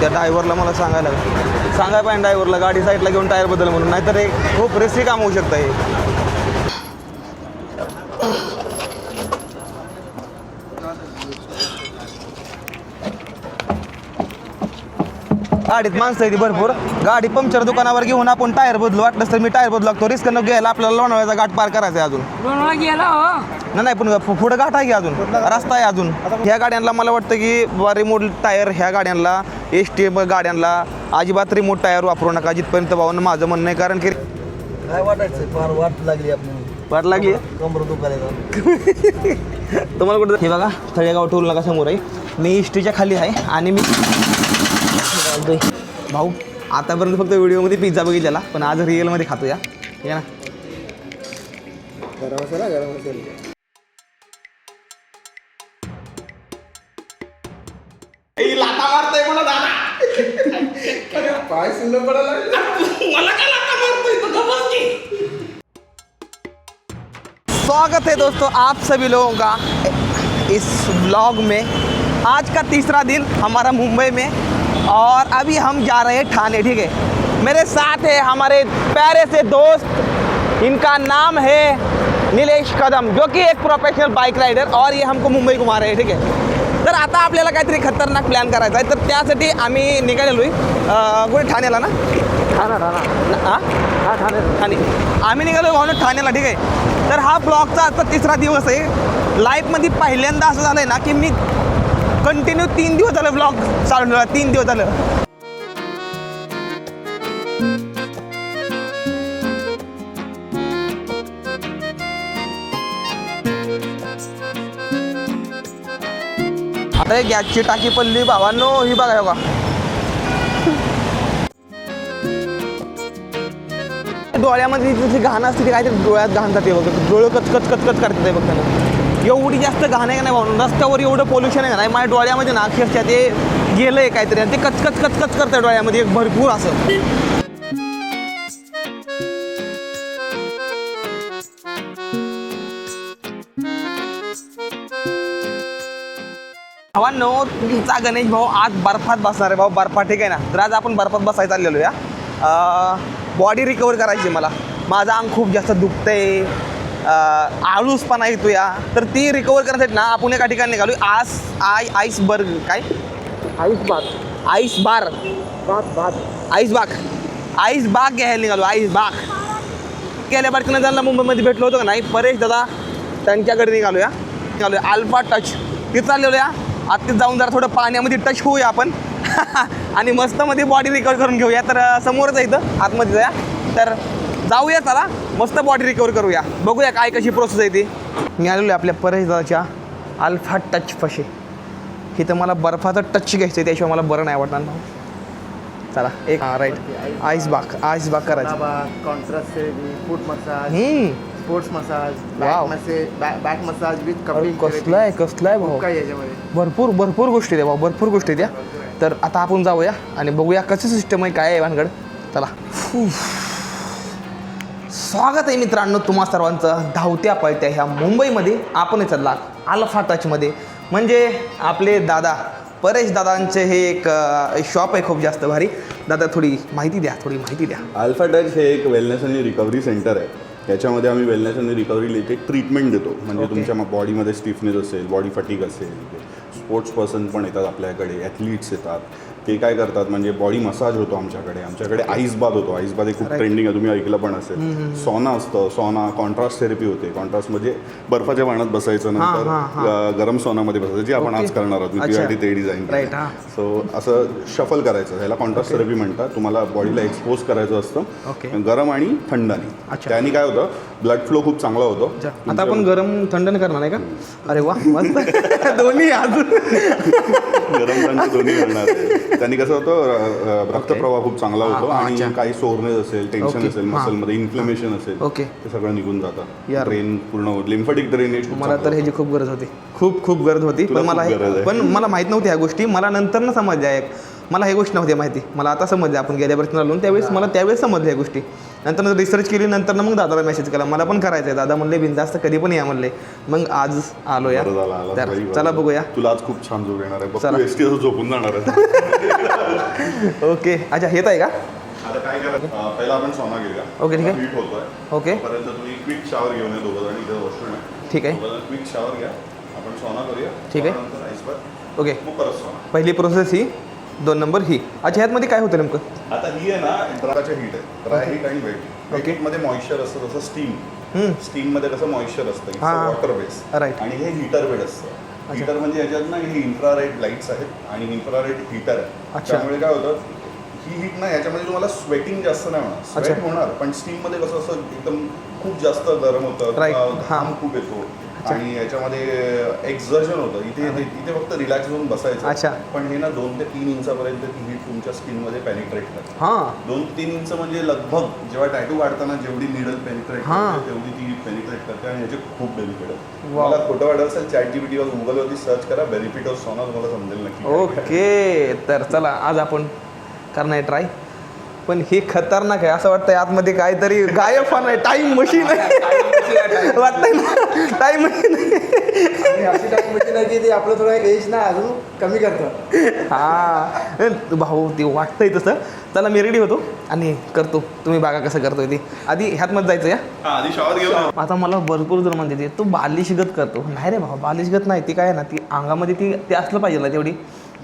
त्या ड्रायव्हरला मला सांगायला पाहिजे ड्रायव्हरला गाडी साईडला घेऊन टायर बदल म्हणून, नाहीतर हे खूप रिस्की काम होऊ शकतं हे. गाडीत माणसं आहे भरपूर. गाडी पंक्चर दुकानावर घेऊन आपण टायर बदलू, वाटलं तर मी टायर बदलू लागतो. रिस्क न घ्यायला आपल्याला लोणावळ्याचा घाट पार करायचा आहे अजून. गेला नाही पण पुढे घाट आहे की अजून, रस्ता आहे अजून. ह्या गाड्यांना मला वाटतं की रिमोट टायर ह्या गाड्यांना ST गाड्यांना अजिबात रिमोट टायर वापरू नका जिथपर्यंत भाऊन माझं म्हणणं आहे. कारण की काय वाटायचं फार वाट लागली आपल्याला, वाट लागली कमर दुखायला. तुम्हाला कुठं हे बघा तळेगाव टोल नका समोर आहे. मी STच्या खाली आहे आणि मी भाऊ आतापर्यंत फक्त व्हिडिओमध्ये पिझ्झा बघितलेला, पण आज रिअलमध्ये खातो या ना. गरम असेल गरम असेल. लाथा मारतोय मला दादा. पाय सुंदर पडायला मला काय लाथा मारतोय तो गप्प की. स्वागत है दोस्तों आप सभी लोगों का इस व्लॉग में. आज का तीसरा दिन हमारा मुंबई में और अभी हम जा रहे हैं ठाणे. ठीक है, मेरे साथ है हमारे प्यारे से दोस्त, इनका नाम है निलेश कदम, जो कि एक प्रोफेशनल बाइक राइडर, और ये हमको मुंबई घुमा रहे हैं. ठीक है, तर आता आपल्याला काहीतरी खतरनाक प्लॅन करायचा आहे. तर त्यासाठी आम्ही निघालेलो आहे कुठे ठाण्याला ना. ठाणे आम्ही निघालो म्हणून ठाण्याला. ठीक आहे, तर हा ब्लॉगचा आता तिसरा दिवस आहे. लाईफमध्ये पहिल्यांदा असं झालं आहे ना की मी कंटिन्यू 3 दिवस झालं ब्लॉग चालू ठेवला. 3 दिवस झालं. अरे गॅसची टाकी पडली भावांनो, ही बघा बघा. डोळ्यामध्ये जी घाण असते ती काहीतरी डोळ्यात घाण जाते बघ, डोळे कचकच कचकच करते बघ त्यांना. एवढी जास्त घाण आहे का नाही भाऊ, रस्त्यावर एवढं पोल्युशन आहे का नाही. माझ्या डोळ्यामध्ये ना अक्षरशः ते गेलं आहे काहीतरी, आणि ते कचकच कचकच करतं डोळ्यामध्ये एक भरपूर असं. भावांनो, तुमचा गणेश भाऊ आज बर्फात बसणार आहे भाऊ. बर्फात ठीक आहे ना. तर आज आपण बर्फात बसायला चाललेलो या. बॉडी रिकवर करायची मला. माझं अंग खूप जास्त दुखतंय, आळूसपणा येतो या. तर ती रिकवर करण्यासाठी ना आपण एका ठिकाणी निघालो. आईसबाग घ्यायला निघालो. आईसबाग गेल्या बारकीनं त्यांना मुंबईमध्ये भेटलो होतो का नाही, परेश दादा त्यांच्याकडे निघालो अल्फा टच ते चाललेलो या. आता जाऊन जरा थोडं पाण्यामध्ये टच होऊया आपण आणि मस्तमध्ये बॉडी रिकवर करून घेऊया. तर समोरच आहे इथं आतमध्ये जाऊया. तर जाऊया चला, मस्त बॉडी रिकवर करूया. बघूया काय कशी प्रोसेस आहे ती. मी आलेलो आहे आपल्या परेश दादाच्या अल्फा टच पाशी. इथं मला बर्फाचं टच घ्यायचं आहे, त्याशिवाय मला बरं नाही वाटणार. चला एक राईट आईसबाग करायचं. Contrast foot massage, sports massage, back massage with coupling. कसलं आहे भाऊ, काय याच्यामध्ये भरपूर गोष्टी द्या भाऊ, भरपूर गोष्टी द्या. तर आता आपण जाऊया आणि बघूया कसं सिस्टम आहे, काय आहे भानगड. चला. स्वागत आहे मित्रांनो तुम्हा सर्वांचं धावत्या पळत्या ह्या मुंबईमध्ये. आपण चालला अल्फा टचमध्ये. म्हणजे आपले दादा परेश दादांचे हे एक शॉप आहे खूप जास्त भारी. दादा थोडी माहिती द्या. अल्फा टच हे एक वेलनेस आणि रिकव्हरी सेंटर आहे. याच्यामध्ये आम्ही वेलनेस आणि रिकव्हरी रिलेटेड ट्रीटमेंट देतो. म्हणजे तुमच्या बॉडीमध्ये स्टिफनेस असेल, बॉडी फटीक असेल, स्पोर्ट्स पर्सन पण येतात आपल्याकडे, ॲथलीट्स येतात. ते काय करतात म्हणजे बॉडी मसाज होतो आमच्याकडे आईसबाद होतो. आईसबाद हे खूप ट्रेंडिंग आहे, तुम्ही ऐकलं पण असेल. सॉना असतं, सॉना कॉन्ट्रास्ट थेरपी होते. कॉन्ट्रास्ट म्हणजे बर्फाच्या पाण्यात बसायचं, नंतर गरम सॉनामध्ये बसायचं, जे आपण आज करणार आहोत. मी त्यासाठी ते डिझाईन केलं. सो असं शफल करायचं, ह्याला कॉन्ट्रास्ट थेरपी म्हणतात. तुम्हाला बॉडीला एक्सपोज करायचं असतं गरम आणि थंडाने. त्याने काय होतं, ब्लड फ्लो खूप चांगला होतो. आता आपण गरम थंड करणार आहे का? अरे वा, मस्त. दोन्ही अजून गरम थंड दोन्ही करणार. त्यांनी कसं होतं, रक्तप्रवाह खूप चांगला होतो आणि काही सोरनेस असेल, टेन्शन असेल, मसलमध्ये इन्फ्लेमेशन असेल, ते सगळं निघून जातं. ड्रेन पूर्ण लिम्फॅटिक ड्रेनेज. मला तर ह्याची खूप गरज होती, खूप गरज होती. पण मला माहित नव्हती ह्या गोष्टी. मला नंतर ना समजल्या. मला ही गोष्ट नव्हती माहिती. मला आता समजले, आपण गेल्या वर्षी आलो त्यावेळेस मला त्यावेळेस समजल्या ह्या गोष्टी. नंतर रिसर्च केली, नंतर मग दादाला मेसेज केला, मला पण करायचं आहे. दादा म्हणले बिनधास्त कधी पण या म्हणले. मग आज आलो या. बरं झालं, आलास, तर very बरं चला झालं. बघूया. तुला आज खूप छान झोप येणार आहे बघ. चला. तू एसटी असं झोपून जाणार आहे. ओके, अच्छा हेच आहे का? आता काय करायचं, पहिला आपण सोना घेऊया. ओके, ठीक आहे. हीट होतोय. ओके, पर्यंत तुम्ही क्विक शॉवर घेऊन या दोघं जण. इथे वॉशरूम आहे. ठीक आहे. दोघं क्विक शॉवर घ्या. आपण सोना करूया. ठीक आहे. सोनानंतर आईसबाथ, ओके. मग परत सोना. पहिली प्रोसेस ही, 2 नंबर ही. अच्छा ह्यातमध्ये काय होतं नेमकं? आता ही आहे ना ड्रायच्या हीट आहे. ड्राय हीट आणि वेट हीट. ओके. मध्ये मॉइश्चर असतं, तसं स्टीम मध्ये कसं मॉइश्चर असतं, हां. Water base. राईट. आणि हे हीटर बेड असतं. हीटर म्हणजे याच्यात ना हे इन्फ्रारेड लाईट्स आहेत आणि इन्फ्रारेड हीटर आहे. अच्छा. त्यामुळे काय होतं, ही हीट ना याच्यामध्ये तुम्हाला स्वेटिंग जास्त नाही होणार. स्वेट अच्छा. होणार, पण स्टीम मध्ये कसं असं एकदम खूप जास्त गरम होतं, Right. घाम हां. खूप येतो अच्छा. आणि याच्यामध्ये एक्झर्शन होतं. इथे फक्त रिलॅक्स होऊन बसायचं. अच्छा. पण हे ना 2 ते 3 इंचापर्यंत ती हीट तुमच्या स्किनमध्ये पेनिट्रेट करते. हां 2 ते 3 इंच म्हणजे लगभग जेव्हा टॅटू काढताना जेवढी निडल पेनिट्रेट हां. करते तेवढी ती पेनिट्रेट करते आणि ह्याचे खूप बेनिफिट आहे. Wow. मला खोटं वाटत असेल, ChatGPT वर गुगलवरती सर्च करा, बेनिफिट ऑफ सोना, तुम्हाला समजेल नक्की काय काय. ओके. तर चला आज आपण करणार ट्राय. पण हे खतरनाक आहे, असं वाटतंय आतमध्ये काहीतरी गायब पण आहे. टाईम मशीन आहे वाटतंय ना, टाईम मशीन आणि अशी टाईम मशीन आहे की ते आपलं थोडं एज ना अजून कमी करतं. हां भाऊ ते वाटतंय तसं. चला मी रेडी होतो आणि करतो. तुम्ही बघा कसं करतोय ते. आधी ह्यातमध्ये जायचं या. हा, आधी शॉवर घेऊन आता मला भरपूर जण म्हणते ते तू बालिशगत करतो. नाही रे भाऊ, बालिशगत नाही. ती काय आहे ना, ती अंगामध्ये ते असलं पाहिजे ना,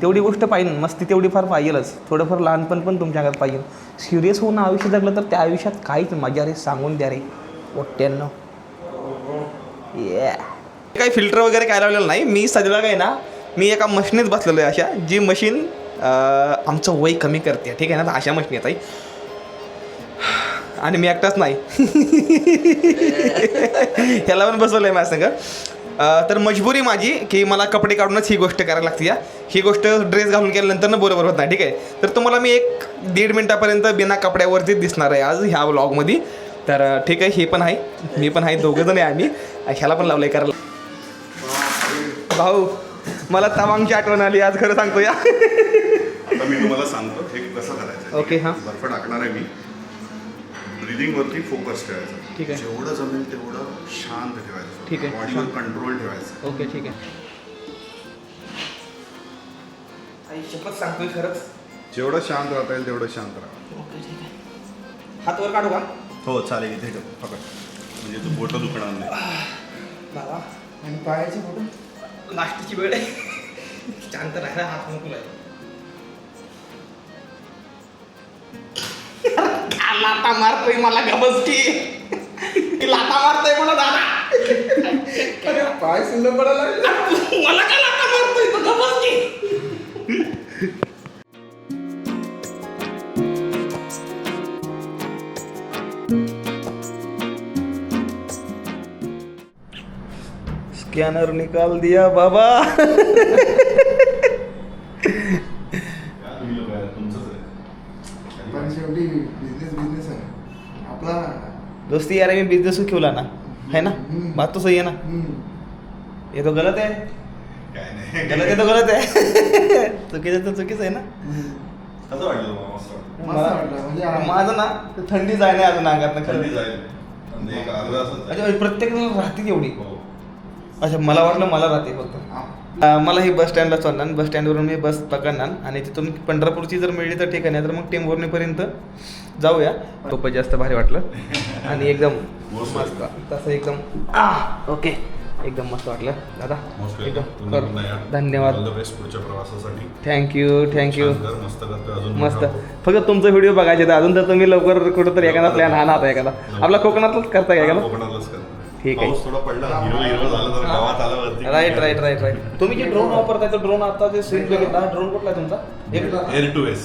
तेवढी गोष्ट पाहिजे. मस्ती तेवढी फार पाहिजेलच. थोडंफार लहानपण पण तुमच्या अंगात पाहिजे. सिरियस होऊन आयुष्य जगलं तर त्या आयुष्यात काहीच मजा रे, सांगून द्या रे मोठ्यांना. काही फिल्टर वगैरे काय लावलेलं नाही. मी सध्या काय ना, मी एका मशीनीत बसलेलो आहे, अशा जी मशीन आमचं वय कमी करते. ठीक आहे ना, अशा मशीन येत आहे. आणि मी एकटाच नाही ह्याला पण बसवलं आहे माझ्या संग. तर मजबुरी माझी की मला कपडे काढूनच ही गोष्ट करायला लागते. या ही गोष्ट ड्रेस घालून केल्यानंतर ना बरोबर होत नाही. ठीक आहे, तर तुम्हाला मी 1-1.5 मिनटापर्यंत बिना कपड्यावरती दिसणार आहे आज ह्या व्लॉगमध्ये. तर ठीक आहे, हे पण आहे, मी पण आहे, दोघंजण आहे आम्ही. ह्याला पण लावलं आहे करायला. भाऊ मला तवांगची आठवण आली आज, खरं सांगतो या. आता मी तुम्हाला सांगतो हे कसं करायचं. ओके, हां. बर्फ टाकणार आहे मी. ब्रिदिंगवरती फोकस ठेवायचा. ठीक आहे. जेवढं जमेल तेवढं शांत ठेवायचं. ठीक आहे. बॉडीवर कंट्रोल ठेवायचं. ओके, ठीक आहे. आई शपथ सांगतोय खरंच. जेवढं शांत राहता येईल तेवढं शांत राहा. ओके, ठीक आहे. हात वर काढू का? हो चालेल, इथे ठेव पकड, म्हणजे तू बोटं दुखणार नाही. बाबा आणि पायाची फोटो लास्टची वेळ आहे. शांत राहायला हात नको लाय. लाता मारतोय मला, गबस की लाता मारतोय मला दादा. पाय सुंदर पडायला लागले. मला का लाता मारतोय तो, गबस की. स्कॅनर निकाल दिया बाबा. पण शेवटी बिझनेस आहे आपला. दोस्ती यार मी बिजनेस ठेवला ना, है ना. बात तो सही है ना. ये तो गलत है. काय नाही. गलत आहे तो गलत आहे. चुकीचं तर चुकीचं आहे ना. कसं वाटलं तुम्हाला? मस्त वाटलं. मस्त वाटलं. म्हणजे माझं ना ते थंडी जाय नाही अजून अंगात ना थंडी खरं. जाईल. म्हणजे एक अर्धा तासच जाईल. अच्छा प्रत्येक जण राहते तेवढी. हो. अच्छा मला वाटलं मला राहते फक्त. मला ही बस स्टँडला चालणार. बस स्टँडवरून मी बस पकडणार आणि तिथून पंढरपूरची जर मिळली तर ठीक आहे, नाही तर मग टेंभुर्णीपर्यंत जाऊया. खूपच जास्त भारी वाटलं आणि एकदम मस्त तसं एकदम ओके, एकदम मस्त वाटलं दादा. Most एकदम welcome. पुन्हा पुन्हा या. धन्यवाद. All the best पुढच्या प्रवासासाठी. थँक्यू. छान कर, मस्त करतोय अजून. मस्त. मोठा हो. फक्त तुमचा व्हिडिओ बघायचे तर अजून तर तुम्ही लवकर कुठंतरी एखादा प्लॅन हा नात एखादा आपला कोकणातच करता का एखादा. कोकणातलाच कर. ठीक आहे. पाऊस थोडा पडला, हिरवं झालं तर गावात आलं वरती. राईट. तुम्ही जे ड्रोन वापरताय तर ड्रोन आता जे स्विच बघितला, ड्रोन कुठला आहे तुमचा? Air to S.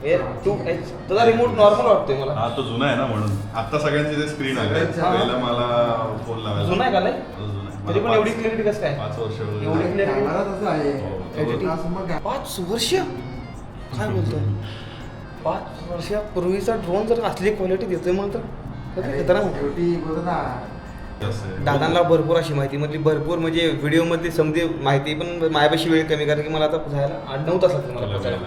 Air 2H. त्याचा रिमोट नॉर्मल वाटतोय मला. हा तो जुना आहे ना, म्हणून आता सगळ्यांचे जे स्क्रीन आले. हा. पहिला मला फोन लावायला. जुना आहे का लय? जुना आहे. तरी पण मला एवढी क्लिअरिटी कसं काय? 5 वर्ष वगैरे. एवढी clear- कॅमेरा तसा आहे. हो. Editing. असं मग 5 वर्ष काय बोलतो? 5 वर्षापूर्वीचा ड्रोन जर असली क्वालिटी देतोय मग तर खतरनाक आहे. शेवटी बोलत ना असं आहे. दादांना भरपूर अशी माहिती म्हणजे भरपूर म्हणजे व्हिडिओमध्ये समजे माहिती, पण माझ्यापाशी वेळ कमी कारण की मला आता जायला 8-9 तास लागतील मला पोचायला.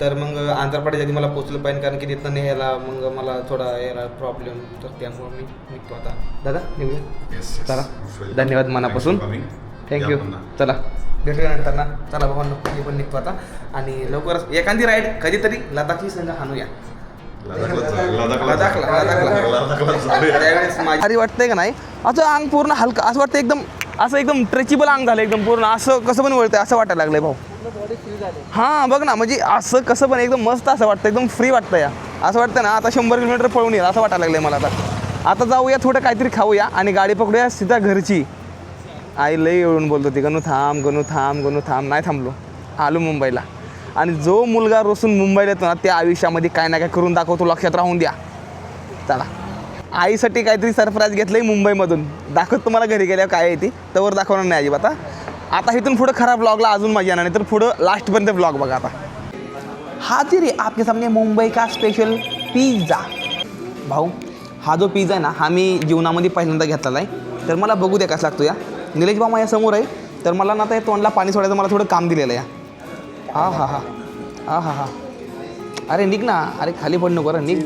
तर मग आंध्रप्रदेश आधी मला पोचलं पाहिजे, कारण की तिथं न्यायला मग मला थोडा यायला प्रॉब्लेम, तर त्यामुळे मी निघतो आता. दादा निघूया. चला धन्यवाद मनापासून, थँक्यू. चला भेटूया नंतर ना. चला भावांनो, मी पण निघतो आता. आणि लवकरच एखादी राईड कधीतरी लडाखची संघ आणूया. त्यावेळेस माझी वाटतंय का नाही, असं अंग पूर्ण हलकं असं वाटतं, एकदम ट्रेचेबल अंग झालं एकदम पूर्ण. असं कसं पण वळतंय असं वाटायला लागलंय भाऊ. हां बघ ना, म्हणजे असं कसं पण एकदम मस्त असं वाटतं, एकदम फ्री वाटतं या. असं वाटतं ना आता 100 किलोमीटर पळून येईल असं वाटायला लागलंय मला. आता जाऊया थोडं काहीतरी खाऊया आणि गाडी पकडूया सीधा घरची. आई लई येऊन बोलतो ती, गणू थांब. नाही थांबलो, आलो मुंबईला. आणि जो मुलगा रोसून मुंबईला येतो ना, त्या आयुष्यामध्ये काय ना काय करून दाखवतो, लक्षात राहून द्या. चला आईसाठी काहीतरी सरप्राईज घेतलंय मुंबईमधून, दाखवत तुम्हाला घरी गेल्यावर काय आहे ती, तवर दाखवणार नाही अजिबात. आता इथून पुढं खराब ब्लॉगला अजून मजा येणार नाही, तर पुढं लास्टपर्यंत ब्लॉग बघा. आता हाजिर आहे आपके सामने मुंबई का स्पेशल पिझ्झा. भाऊ हा जो पिझ्झा आहे ना, हा मी जीवनामध्ये पहिल्यांदा घेतलेला आहे, तर मला बघू द्या कसा लागतो या. निलेश भाऊ माझ्यासमोर आहे, तर मला ना आता तोंडला पाणी सोडायचं मला थोडं काम दिलेलं आहे. हा. अरे निघ ना, अरे खाली पड नको, निघ.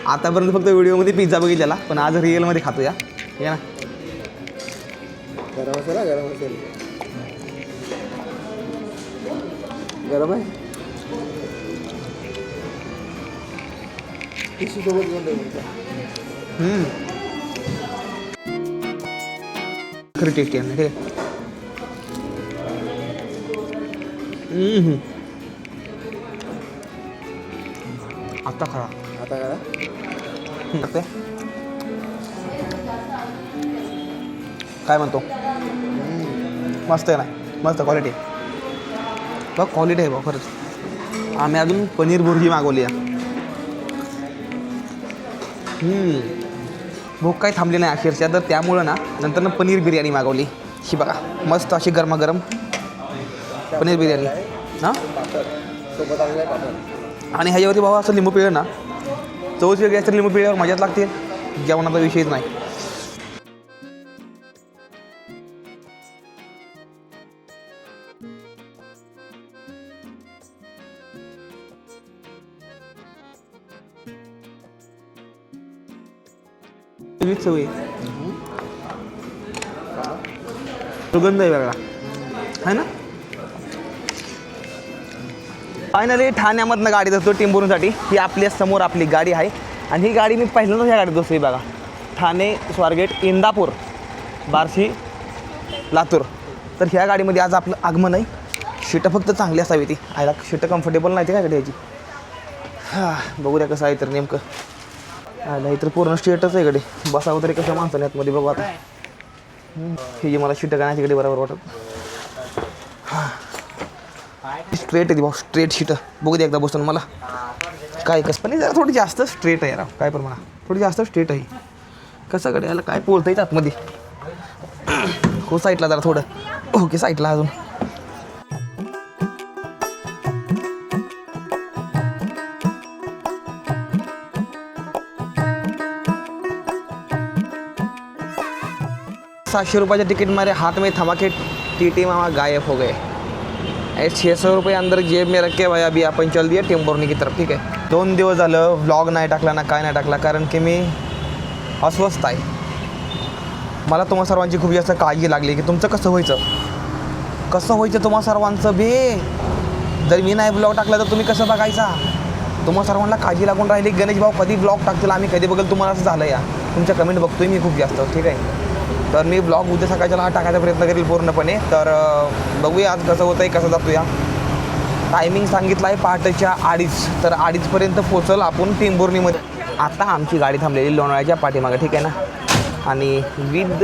आतापर्यंत फक्त व्हिडिओमध्ये पिझ्झा बघितलेला, पण आज रिअलमध्ये खातो या ना. गरम आहे. टिश्यूसोबत घेऊन खरी टेस्टी आहे ना, ठीक आहे. आता खरा काय म्हणतो, मस्त आहे ना, मस्त क्वालिटी बघ, क्वालिटी आहे बघ खरंच. आम्ही अजून पनीर भुर्जी मागवली आहे. भूक काही थांबली नाही अक्षरशः, तर त्यामुळं ना नंतर पनीर बिर्याणी मागवली. ही बघा मस्त अशी गरमागरम पनीर बिर्याणी. हां आणि ह्याच्यावरती भाऊ असं लिंबू पिळलं ना, चवच वेगळी असतं, लिंबू पिळल्यावर मजाच लागते, जेवणाचा विषयच नाही. सवय सुगंध आहे वेगळा आहे ना. फायनली ठाण्यामधनं गाडी जातो टेंभुर्णीसाठी. ही आपल्या समोर आपली गाडी आहे, आणि ही गाडी मी पहिल्यांदाच ह्या गाडीत बसली बघा. ठाणे, स्वारगेट, इंदापूर, बार्शी, लातूर. तर ह्या गाडीमध्ये आज आपलं आगमन आहे. शीटं फक्त चांगली असावी, ती आयला शीटं कम्फर्टेबल नाही ते काय गाडी याची. हां बघू द्या कसं आहे तर नेमकं. आयला इतर पूर्ण स्ट्रेटच आहे गाडी, बसावं तरी कसं माणसाने आतमध्ये बघू आता. ही जी मला शीटं गाण्याची गाडी बरोबर वाटत. हां स्ट्रेट आहे ती भाऊ, स्ट्रेट शीटं बघू दे एकदा बसून मला. काय कसं पण जरा थोडी जास्त स्ट्रेट आहे राव, काय पण म्हणा थोडी जास्त स्ट्रेट आहे. कसं गाडी याला काय पोलतं आहे आतमध्ये. हो साईडला जरा थोडं, ओके साईडला अजून. ₹700 टिकट मारे हाथ में थमा के टीटी मामा गायब हो गए. 600 रुपये अंदर जेब में रख के भाई अभी आपण चल दिया टेंभुर्णी की तरफ. ठीक आहे, 2 दिवस झालं व्लॉग नाही टाकला ना, काय नाही टाकला, कारण की मी अस्वस्थ आहे. मला तुम्हा सर्वांची खूप जास्त काळजी लागली की तुमचं कसं व्हायचं तुम्हा सर्वांचं बे. जर मी नाही ब्लॉग टाकला तर तुम्ही कसं बघायचा. तुम्हा सर्वांना काळजी लागून राहिली, गणेश भाऊ कधी ब्लॉग टाकतील, आम्ही कधी बघेल, तुम्हाला असं झालं या. तुमच्या कमेंट बघतोय मी खूप जास्त. ठीक आहे, तर मी ब्लॉग उद्या सकाळच्याला टाकायचा प्रयत्न करेल पूर्णपणे. तर बघूया आज कसं होतं आहे, कसं जातो या. टायमिंग सांगितलं आहे पहाटेच्या 2:30, तर 2:30पर्यंत पोचल आपण टेंभुर्णीमध्ये. आता आमची गाडी थांबलेली लोणावळ्याच्या पाठीमागे. ठीक आहे ना, आणि विथ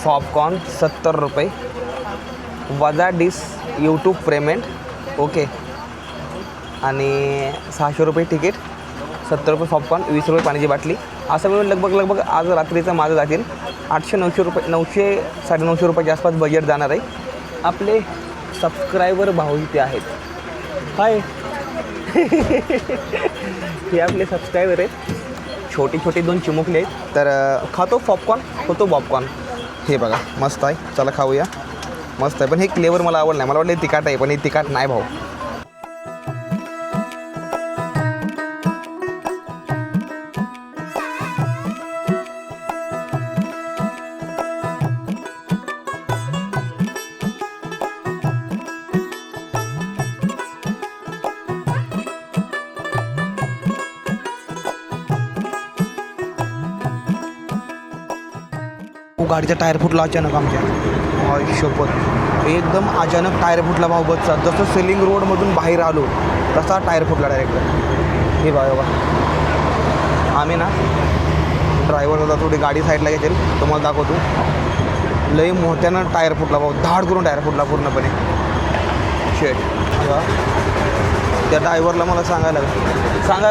पॉपकॉर्न 70 रुपये वजा डिश यूट्यूब पेमेंट. ओके, आणि 600 रुपये तिकीट, 70 रुपये पॉपकॉर्न, 20 रुपये पाण्याची बाटली. असं मिळून लगभग आज रात्रीचं माझं जातील 800-900 रुपये, 900-950 रुपयाच्या आसपास बजेट जाणार आहे. आपले सबस्क्रायबर भाऊ इथे आहेत. हाय हे आपले सबस्क्रायबर आहेत, छोटी 2 चिमुकले आहेत. तर खातो पॉपकॉर्न, होतो पॉपकॉर्न. हे बघा मस्त आहे, चला खाऊया. मस्त आहे, पण हे फ्लेवर मला आवडलं नाही. मला वाटलं तिखट आहे, पण हे तिखट नाही भाऊ. गाडीचा टायर फुटला अचानक आमच्या. शपथ एकदम अचानक टायर फुटला भाऊ बसचा. जसं सेलिंग रोडमधून बाहेर आलो तसा टायर फुटला डायरेक्ट. हे बघा आम्ही ना ड्रायव्हर होता, थोडी गाडी साईडला घेतील तुम्हाला दाखवतो. लई मोठ्यानं टायर फुटला भाऊ, धाड करून टायर फुटला पूर्णपणे. शेट त्या ड्रायव्हरला मला सांगायला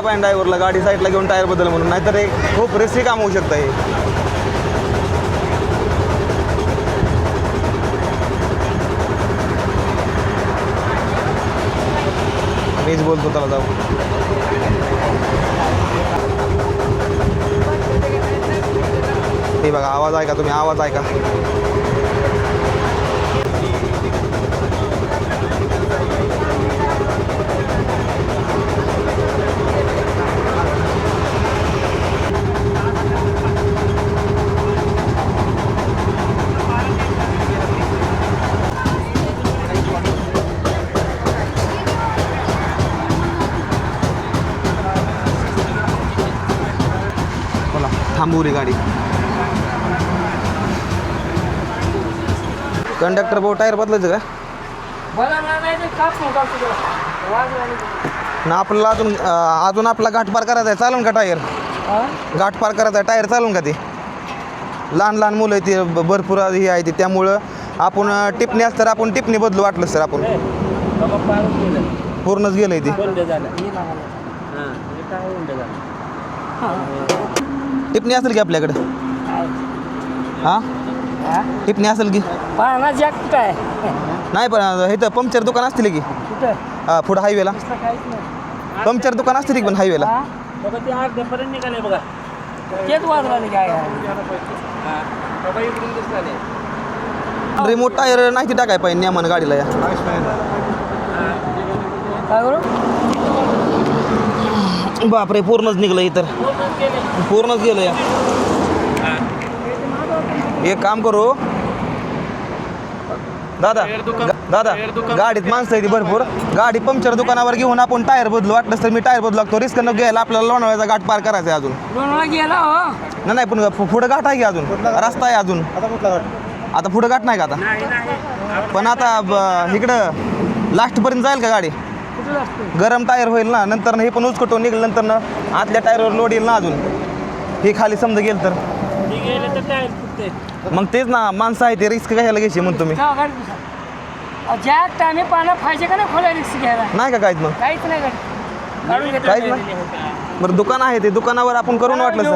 पाहिजे ड्रायव्हरला गाडी साईडला घेऊन टायर बदल म्हणून, नाहीतर एक खूप रिस्की काम होऊ शकतं हे. मीच बोलतो त्याला जाऊ. हे बघा आवाज ऐका तुम्ही, आवाज ऐका. थांबवली गाडी. कंडक्टर भाऊ टायर बदलायचं का ना आपल्याला? अजून आपला घाट पार करायचा आहे, चालून का टायर? घाट पार करायचा आहे, टायर चालून का? ते लहान लहान मुलं आहे ते भरपूर ही आहे ती, त्यामुळं आपण टिपणी असतं आपण टिपणी बदलू वाटलं सर. आपण पूर्णच गेलं आहे ते. टिपणी असेल की आपल्याकडे? हां टिपणी असेल की? नाही पण इथं पंक्चर दुकान असतील की हां पुढं हायवेला? पंक्चर दुकान असतील की पण हायवेला? रिमोट टायर नाही ती टाकाय पाहिजे नियमानं गाडीला या. बापरे पूर्णच निघलं इतर, पूर्णच गेलं या. एक काम करू दादा, गाडीत माणसं आहे ती भरपूर, गाडी पंक्चर दुकानावर घेऊन आपण टायर बदलू. वाटलं तर मी टायर बदलू लागतो, रिस्क न घ्यायला. आपल्याला लोणावळ्याचा घाट पार करायचा आहे अजून. नाही पण पुढं घाट आहे की अजून, रस्ता आहे अजून. आता पुढं घाट नाही का आता? पण आता इकडं लास्टपर्यंत जाईल का गाडी? गरम टायर होईल ना नंतर, हे पण उचकटून निघेल नंतर आतल्या टायरवर लोड येईल ना अजून. हे खाली समजा गेलं तर मग तेच ना, माणसं आहे ते रिस्क घ्यायला घ्यायची म्हणतो मी. नाही का काहीच? मग काहीच नाही. बरं दुकान आहे ते, दुकानावर आपण करून वाटलं सर.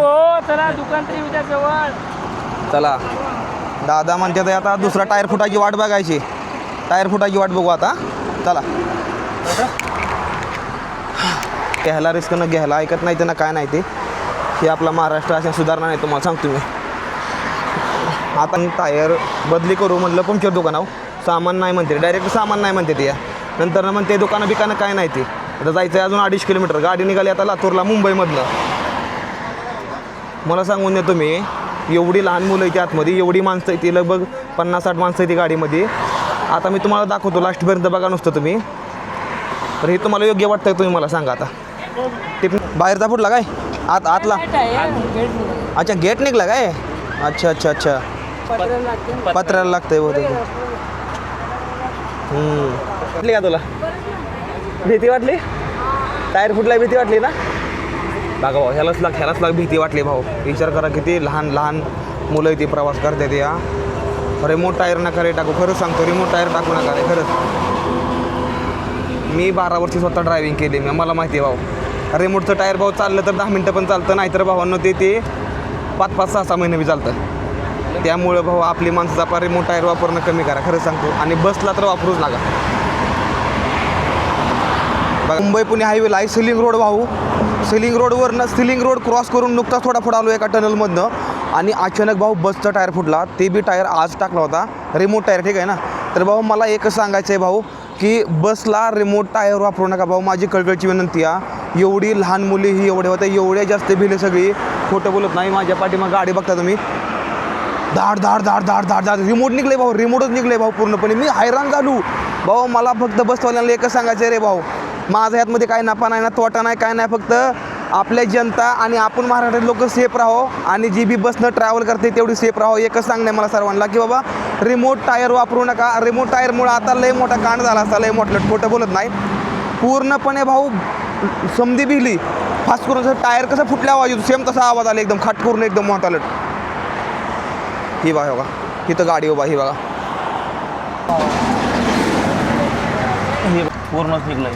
दुकान तरी उद्या जवळ. चला दादा म्हणतात आता दुसरा टायर फुटायची वाट बघायची. टायर फुटायची वाट बघू आता. चला घ्यायला रिस्क न घ्यायला ऐकत नाही ते ना काय नाही ते. हे आपला महाराष्ट्र अशा सुधारणा नाही तुम्हाला सांगतो मी. आता टायर बदली करू म्हणलं पंक्चर दुकानावर, सामान नाही म्हणते डायरेक्ट, सामान नाही म्हणते ते. या नंतर म्हणते दुकानं बिकानं काय नाही ते. आता जायचं आहे अजून 2.5 किलोमीटर. गाडी निघाली आता लातूरला मुंबईमधनं. मला सांगून देतो मी, एवढी लहान मुलं येते आतमध्ये, एवढी माणसं येते, लगभग 50-60 माणसं येते गाडीमध्ये. आता मी तुम्हाला दाखवतो लास्टपर्यंत बघा नुसतं तुम्ही. तर हे तुम्हाला योग्य वाटतंय तुम्ही मला सांगा. आता टिप बाहेरचा फुटला काय? आतला? अच्छा गेट निघला काय? अच्छा अच्छा अच्छा पत्र्याला लागतंय बहुतेक. वाटली का तुला भीती? वाटली टायर फुटला भीती वाटली ना? बघा भाऊ ह्यालाच लाग भीती वाटली भाऊ. विचार करा किती लहान लहान मुलं इथे प्रवास करतात. या रिमोट टायर नका रे टाकू, खरंच सांगतो रिमोट टायर टाकू नका रे खरंच. मी 12 वर्षी स्वतः ड्रायव्हिंग केली, मी मला माहिती आहे भाऊ. रिमोटचं टायर भाऊ चाललं तर 10 मिनटं पण चालतं, नाहीतर भावांनो ते 5-5, 6-6 महिने बी चालतं. त्यामुळं भाऊ आपली माणसाचा आपला रिमोट टायर वापरणं कमी करा खरंच सांगतो. आणि बसला तर वापरूच लागा. बघा मुंबई पुणे हायवेला आहे सिलिंग रोड भाऊ. सिलिंग रोडवरनं सिलिंग रोड क्रॉस करून नुकताच थोडा पुढं आलो एका टनलमधनं, आणि अचानक भाऊ बसचा टायर फुटला. ते बी टायर आज टाकला होता, रिमोट टायर, ठीक आहे ना? तर भाऊ मला एकच सांगायचं आहे भाऊ की बसला रिमोट टायर वापरू नका भाऊ. माझी कळकळची विनंती आहे. एवढी लहान मुली ही एवढे होते, एवढे जास्त भिले सगळी, खोटं बोलत नाही. माझ्या पाठीमाग गाडी बघता तुम्ही, धाड धाड धाड धाड धाड धाड रिमोट निघले भाऊ, रिमोटच निघले भाऊ पूर्णपणे. मी हैराण झालो भाऊ. मला फक्त बसवाल्यांना एकच सांगायचं आहे रे भाऊ, माझ्या ह्यातमध्ये काय नफा नाही ना तोटा नाही काय नाही, फक्त आपल्या जनता आणि आपण महाराष्ट्रात लोक सेफ राहो आणि जी बी बसनं ट्रॅव्हल करते तेवढी सेफ राहो. एकच सांगणं आहे मला सर्वांना की बाबा रिमोट टायर वापरू नका. रिमोट टायरमुळं आता लय मोठा कांड झाला असता, लय मोठं खोटं बोलत नाही. पूर्णपणे भाऊ समधी भिली फास्ट करून टायर कसं फुटल्या आवाज येतो सेम तसा आवाज आला एकदम खाट करून एकदम मोठा आलं. ही बघा इथं गाडी उभा ही बघा हे पूर्णच निघलं.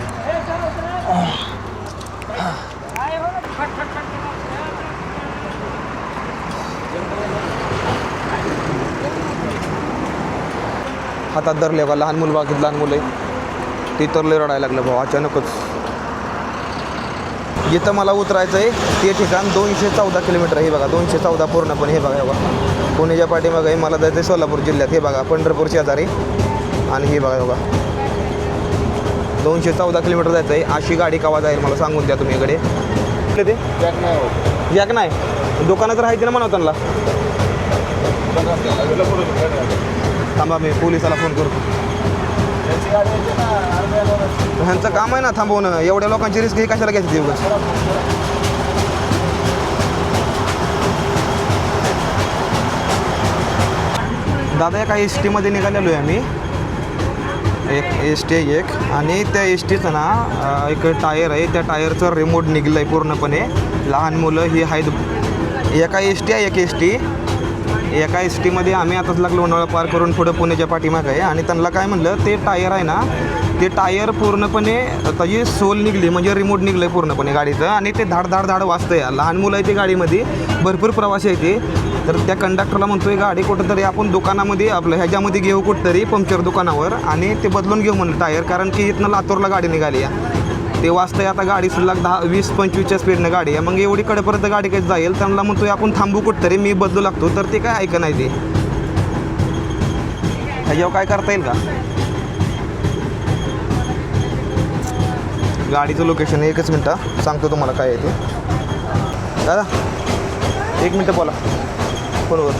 हातात धरले बा लहान मुलं बाकी लहान मुलं आहे ती तर लय रडायला लागलं भाऊ अचानकच. जिथं मला उतरायचं आहे ते ठिकाण 214 किलोमीटर. हे बघा 214 पूर्णपणे. हे बघा पुण्याच्या पाठीमागं आहे मला जायचं आहे सोलापूर जिल्ह्यात. हे बघा पंढरपूर शेजारी आणि हे बघा 214 किलोमीटर जायचं आहे. अशी गाडी कवा जाईल मला सांगून द्या तुम्ही इकडे. ते जॅक नाही दुकानात राहायचं ना म्हणा त्यांना. थांबा मी पोलिसाला फोन करतो. ह्यांचं काम आहे ना थांबवणं. एवढ्या लोकांची रिस्क हे कशाला घ्यायची दिवस. दादा एका एस टीमध्ये निघालेलो आहे आम्ही. एक एस टी आहे एक आणि त्या एस टीचं ना एक टायर आहे त्या टायरचं रिमोट निघलं आहे पूर्णपणे. लहान मुलं ही आहेत. एका एस टी आहे एक एस टी. एका एस टीमध्ये आम्ही आताच लागलो लोणावळा पार करून पुढं पुण्याच्या पाठीमागं आहे आणि त्यांना काय म्हणलं ते टायर आहे ना ते टायर पूर्णपणे त्याची सोल निघली म्हणजे रिमोट निघलं आहे पूर्णपणे गाडीचं आणि ते धाड वाजतं आहे. लहान मुलं आहे ते गाडीमध्ये भरपूर प्रवासी आहे ते. तर त्या कंडक्टरला म्हणतोय गाडी कुठंतरी आपण दुकानामध्ये आपलं ह्याच्यामध्ये घेऊ कुठंतरी पंक्चर दुकानावर आणि ते बदलून घेऊ म्हणलं टायर कारण की इथनं लातूरला गाडी निघाली आहे. ते वाजतंय आता गाडी सलग 10-20-25च्या स्पीडनं गाडी आहे. मग एवढी कडेपर्यंत गाडी काही जाईल त्यांना म्हणतोय आपण थांबू कुठंतरी मी बदलू लागतो. तर ते काय ऐकं नाही ते ह्याच्यावर काय करता येईल का. गाडीचं लोकेशन एकच मिनटं सांगतो तुम्हाला काय आहे ते. दादा 1 मिनटं बोला फोनवर.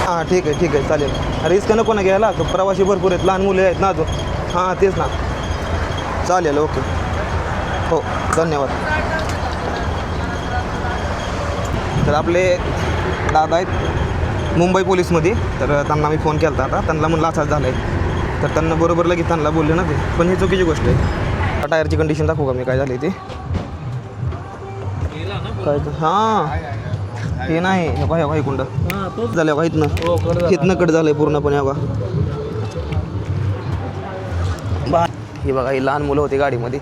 हां ठीक आहे चालेल. रिस्क नको ना घ्यायला प्रवासी भरपूर आहेत लहान मुले आहेत ना अजून. हां तेच ना चालेल ओके हो धन्यवाद. तर आपले दादा आहेत मुंबई पोलीसमध्ये. तर त्यांना मी फोन केला होता आता त्यांना म्हणलं असाच झालं आहे तर त्यांना बरोबर लगेच त्यांना बोलले ना ते. पण ही चुकीची गोष्ट आहे. टायरची कंडिशन दाखवू का मी काय झाली ते काय हां हे नाही हे बघा हे कुंड झालं बघा इथनं कट झालं आहे पूर्णपणे. बघा हे बघा ही लहान मुलं होती गाडीमध्ये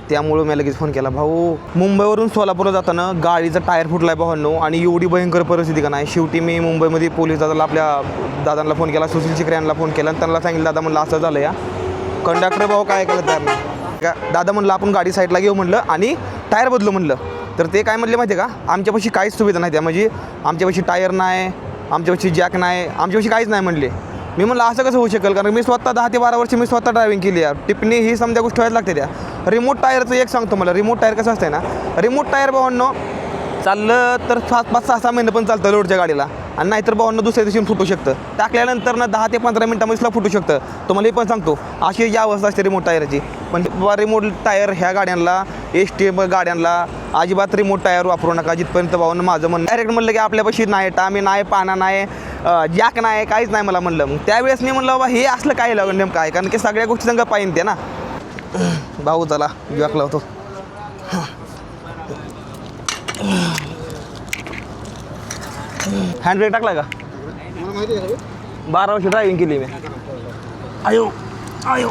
त्यामुळं मी लगेच फोन केला. भाऊ मुंबईवरून सोलापूरला जाताना गाडीचा टायर फुटला आहे भावांनो आणि एवढी भयंकर परिस्थिती का नाही. शेवटी मी मुंबईमध्ये पोलीस दादाला आपल्या दादांना फोन केला सुशील शिकरे यांना फोन केला आणि त्यांना सांगितलं दादा म्हणलं असं झालं या कंडक्टर भाऊ काय केलं तयार नाही का. दादा म्हणलं आपण गाडी साईडला घेऊ म्हणलं आणि टायर बदलू म्हणलं. तर ते काय म्हणले माहिती आहे का आमच्यापाशी काहीच सुविधा नाही त्या म्हणजे आमच्यापाशी टायर नाही आमच्यापाशी जॅक नाही आमच्यापाशी काहीच नाही म्हणले. मी म्हणलं असं कसं होऊ शकेल कारण मी स्वतः 10 ते 12 वर्ष मी स्वतः ड्रायव्हिंग केली आहे. टिप्पणी ही समजा गोष्ट व्हायला लागते त्या. रिमोट टायरचं एक सांगतो मला रिमोट टायर कसं असतं ना रिमोट टायर भावांनो चाललं तर 5-6 महिने पण चालतं लोडच्या गाडीला आणि नाहीतर भावांनो दुसऱ्या दिवशी फुटू शकतं. टाकल्यानंतर ना 10 ते 15 मिनिटामध्ये फुटू शकतं. तुम्हाला हे पण सांगतो अशी जी अवस्था असते रिमोट टायरची. पण रिमोट टायर ह्या गाड्यांना एस टी गाड्यांना अजिबात रिमोट टायर वापरू नका. जिथपर्यंत भावांनो माझं म्हणणं डायरेक्ट म्हणलं की आपल्यापाशी नाही टामी नाही पाना नाही जॅक नाही काहीच नाही मला म्हणलं. मग त्यावेळेस मी म्हणलं बाबा हे असलं काय लागलं नेमकं आहे कारण की सगळ्या गोष्टी संग पाहिजे ते ना. भाऊ चला जॅक लावतो. हँड ब्रेक टाकला का 12 वर्ष ड्रायव्हिंग केली मी. आयो आयो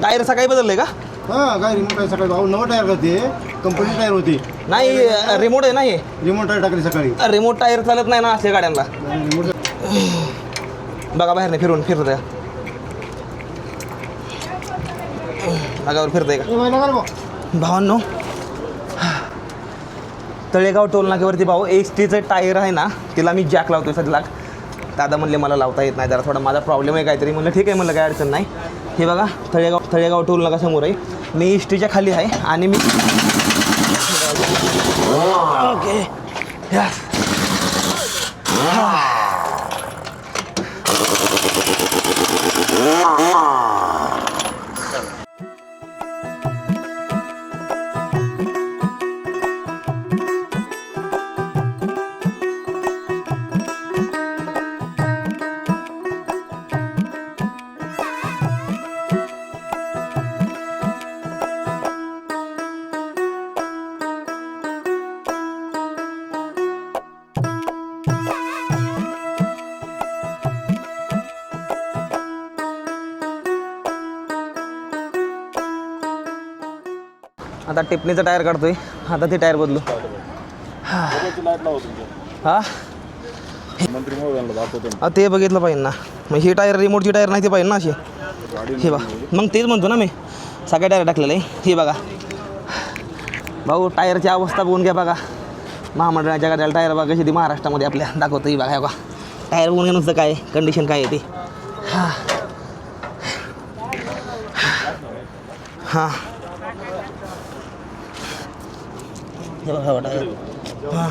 टायर सकाळी बदलले का. हां काय रिमोट आहे सकाळी भाऊ नवं टायर होते कंपनी टायर होती नाही रिमोट आहे नाही रिमोट टायर टाकली सकाळी. रिमोट टायर चालत नाही ना अशा गाड्यांना. रिमोट बघा बाहेर नाही फिरून फिरत आहे मागावर फिरत आहे का भावांनो. तळेगाव टोल नाक्यावरती भाऊ एसटीचं टायर आहे ना, तिला मी जॅक लावतो सध्या. दादा म्हणले मला लावता येत नाही, जरा थोडा माझा प्रॉब्लेम आहे काहीतरी. म्हणलं ठीक आहे, म्हणलं काय अडचण नाही. हे बघा तळेगाव टोल नाका समोर आहे. मी एसटीच्या खाली आहे आणि मी ओके यस. आता टिपणीचा टायर काढतोय. आता ते टायर बदलू. हा ते बघितलं पाहिजे ना. मग ही टायर रिमोटची टायर नाही ते पाहिजे ना अशी. हे बघा, मग तेच म्हणतो ना मी, सगळ्या टायर टाकलेलं आहे. हे बघा भाऊ, टायरची अवस्था बघून घ्या. बघा महामंडळाच्या गाड्याला टायर बघा कशी ती महाराष्ट्रामध्ये आपल्या दाखवतो. ही बघा, हे बघा टायर बघून घ्या नुसतं काय कंडिशन काय आहे ती. हां हां हे बघा टायर. हां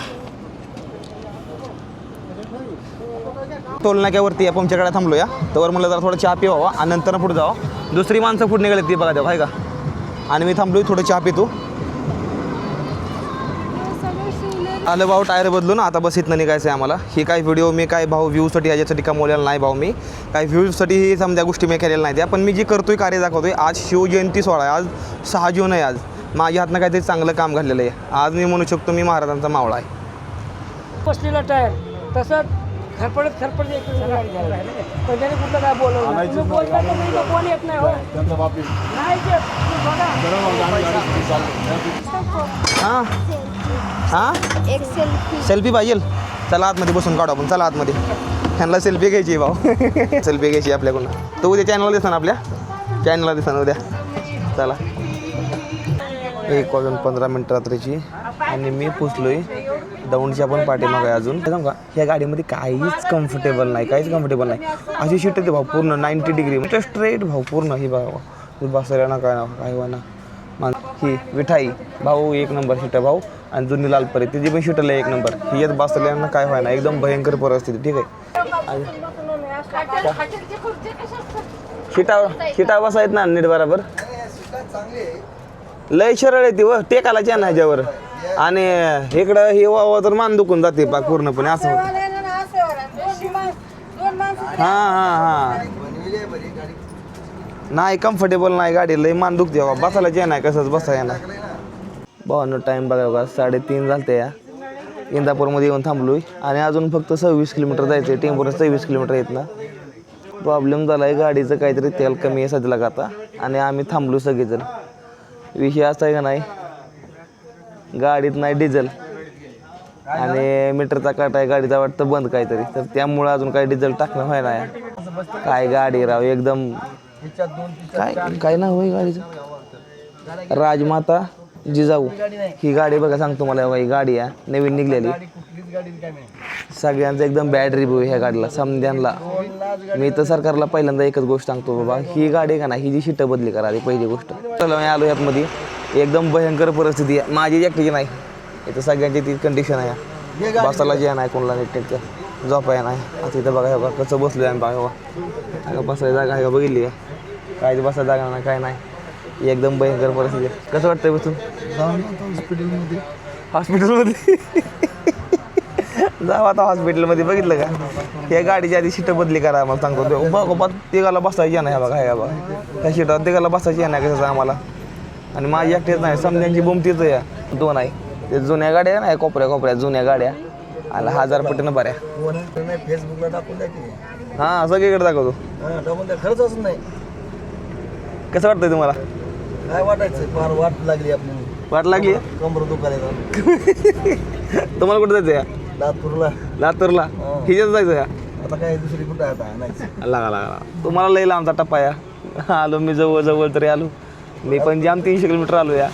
टोल नाक्यावरती आपण आमच्याकडे थांबलो या. तर म्हणलं जरा थोडं चहा पिवावा आणि नंतर पुढे जावं. दुसरी माणसं पुढे निघाली ती बघा तेव्हा आहे का. आणि मी थांबलो थोडं चहा पितो. आलं भाऊ टायर बदलून. आता बस इथनं निघायचं आहे आम्हाला. ही काही व्हिडिओ मी काय भाऊ व्ह्यूसाठी याच्यासाठी कमवलेला नाही भाऊ. मी काही व्ह्यूजसाठी ही समजा गोष्टी मी केलेल्या नाही त्या. पण मी जी करतोय कार्य दाखवतोय. आज शिवजयंती सोहळा आहे, आज 6 जून आहे. आज माझ्या हातनं काहीतरी चांगलं काम घडलेलं आहे. आज मी म्हणू शकतो मी महाराजांचा मावळा आहे. बसलेला टायर तसंच खरपडत एक गाडी घ्यायला पण त्याने कुठलं काय बोलवलं. तुम्ही बोलता तर मी कोण येत नाही. हो नाही येत. हां हां एक सेल्फी पाहिजे. चला आतमध्ये बसून काढू आपण. चला आतमध्ये. ह्यांना सेल्फी घ्यायची भाऊ. सेल्फी घ्यायची आपल्याकडून. तर उद्या चॅनलला दिसा ना, आपल्या चॅनलला दिसा ना उद्या. चला 1:15 रात्रीची आणि मी पोचलोय दौंडच्या पण पाठीमागे. अजून सांगू का, ह्या गाडीमध्ये काहीच कम्फर्टेबल नाही, काहीच कम्फर्टेबल नाही. अशी सीट येते भाऊ पूर्ण 90 डिग्री म्हणजे स्ट्रेट भाऊ पूर्ण. ही भाऊ बसायला ना काय व्हा ना. ही विठाई भाऊ एक नंबर सीट भाऊ. आणि जुनी लालपरी तिची पण सीटला एक नंबर. ही येत बसल्यानं काय व्हाय ना, एकदम भयंकर परिस्थिती. ठीक आहे, शिटा बसायत ना नीट बरोबर. लय सरळ आहे ती व टेकाला चॅन ह्याच्यावर. आणि इकडं हे वावा तर मान दुखून जाते पाक पूर्णपणे असं होतं. हां हां हां नाही कम्फर्टेबल नाही गाडी. लय मान दुखते बाबा. बसायला चॅन आहे कसंच बसा येणार. भावांनो टाईम बघा बघा 3:30 झालते या. इंदापूरमध्ये येऊन थांबलोय आणि अजून फक्त 26 किलोमीटर जायचं आहे. टेम्पोला 26 किलोमीटर येत ना. प्रॉब्लेम झाला आहे गाडीचं, काहीतरी तेल कमी आहे सध्याला का आता. आणि आम्ही थांबलो सगळेजण. विषय असा आहे का नाही, गाडीत नाही डिझेल आणि मीटरचा काटा आहे गाडीचा वाटतं बंद काहीतरी. तर त्यामुळं अजून काही डिझेल टाकणं व्हाय नाही. काय गाडी राव एकदम काय नाव आहे गाडीचं, राजमाता जिजाऊ. ही गाडी बघा सांगतो मला. ही गाडी आहे नवीन निघलेली. सगळ्यांचा एकदम बॅड रिव्ह्यू ह्या गाडीला समध्यांना. मी तर सरकारला पहिल्यांदा एकच गोष्ट सांगतो बाबा, ही गाडी का ना ही जी सीटं बदली करा आधी पहिली गोष्ट. चला मी आलो यातमध्ये. एकदम भयंकर परिस्थिती आहे. माझी एकटीची नाही, इथं सगळ्यांची ती कंडिशन आहे. बसायला जे नाही कोणाला नीट झोपाय नाही. आता इथं बघा बघा कसं बसलो आहे बघा. बसायला जागा आहे का बघितली आहे काय. बसायला जागा नाही काय नाही. एकदम भयंकर परिस्थिती आहे. कसं वाटतंय बसून हॉस्पिटलमध्ये. जाऊ आता हॉस्पिटलमध्ये. बघितलं का, ह्या गाडीच्या आधी सीटं बदली करा आम्हाला सांगतो. बघ तिघाला बसायची नाही बघा. ह्या बघा त्या सीटात तिघाला बसायची नाही कसं आम्हाला. आणि माझी एकटेच नाही, समध्यांची बोमतीच या दोन आहे. ते जुन्या गाड्या नाही कोपऱ्या जुन्या गाड्या आला 1000 पटीनं बऱ्या. फेसबुकला टाकून द्या की. हां सगळीकडे दाखवतो. टाकून द्या. खरंच असं नाही. कसं वाटतंय तुम्हाला? काय वाटायचं, फार वाट लागली आपली. वाट लागली कमर दुखायला. तुम्हाला कुठं जायचं या? लातूरला हिच्यात जायचं या? आता काय दुसरी कुठं आता नाही. लागा तुम्हाला लई लांबचा टप्पा या. आलो मी जवळ तरी आलो. मी पण जाम 300 किलोमीटर आलो या.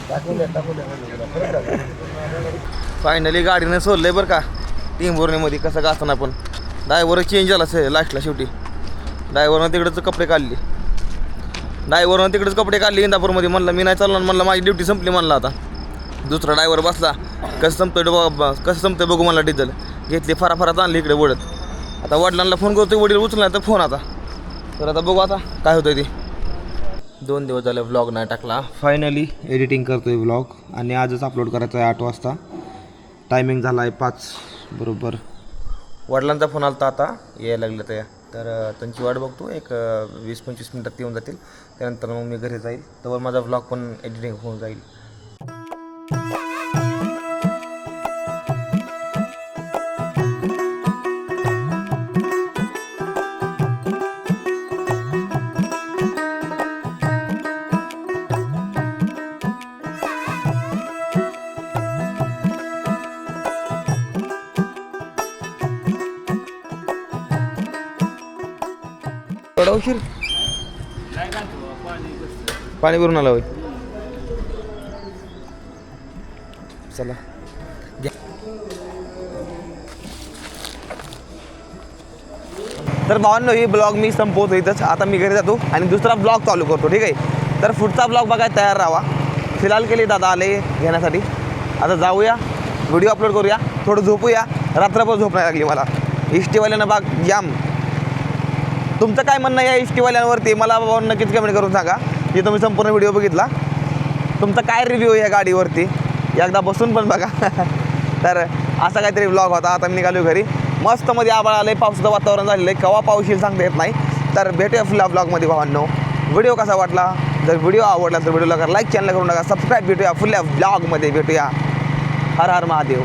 फायनली गाडीनं सोडलंय बरं का टेंभुर्णीमध्ये. कसं का असताना पण ड्रायव्हर चेंज झाला असेल लास्टला शेवटी. ड्रायव्हरनं तिकडंच कपडे काढले. इंदापूरमध्ये. म्हणलं मी नाही चालणार, म्हणलं माझी ड्युटी संपली म्हणलं आता. दुसरा ड्रायव्हर बसला. कसं संपतोय बघू म्हणला. डिझेल घेतली फाराफारात आणली इकडे ओढत. आता वडिलांना फोन करतोय, वडील उचलला तर फोन आता. तर आता बघू आता काय होतंय ते. 2 दिवस झाले व्लॉग नाही टाकला. फायनली एडिटिंग करतोय व्लॉग आणि आजच अपलोड करायचं आहे 8 वाजता. टायमिंग झाला आहे 5 बरोबर. वडिलांचा फोन आला आता यायला लागलं तर त्यांची वाट बघतो. एक 20-25 मिनटात येऊन जातील. त्यानंतर मग मी घरी जाईल. तर माझा व्लॉग पण एडिटिंग होऊन जाईल. थोडा उशीर पाणी भरून आला होय. चला घ्या. तर भावांनो ही ब्लॉग मी संपवतो इथंच. आता मी घरी जातो आणि दुसरा ब्लॉग चालू करतो. ठीक आहे. तर पुढचा ब्लॉग बघायला तयार राहा. फिलहाल केली दादा आले घेण्यासाठी. आता जाऊया व्हिडिओ अपलोड करूया. थोडं झोपूया. रात्रभर झोप नाही लागली मला. इष्टीवाल्यानं बाग जाम. तुमचं काय म्हणणं या इष्टीवाल्यांवरती मला नक्कीच कमेंट करून सांगा. की तुम्ही संपूर्ण व्हिडिओ बघितला. तुमचा काय रिव्ह्यू आहे या गाडीवरती एकदा बसून पण बघा. तर असा काहीतरी व्लॉग होता. आता मी निघालो घरी. मस्त मध्ये आभाळ आलं आहे. पावसाचं वातावरण झालेलं आहे. केव्हा पाऊस येईल सांगता येत नाही. तर भेटूया फुला ब्लॉगमध्ये भावांनो. व्हिडिओ कसा वाटला. जर व्हिडिओ आवडला तर व्हिडिओला लाईक चॅनल करून टाका. सबस्क्राईब. भेटूया फुल्या ब्लॉगमध्ये. भेटूया. हर हर महादेव.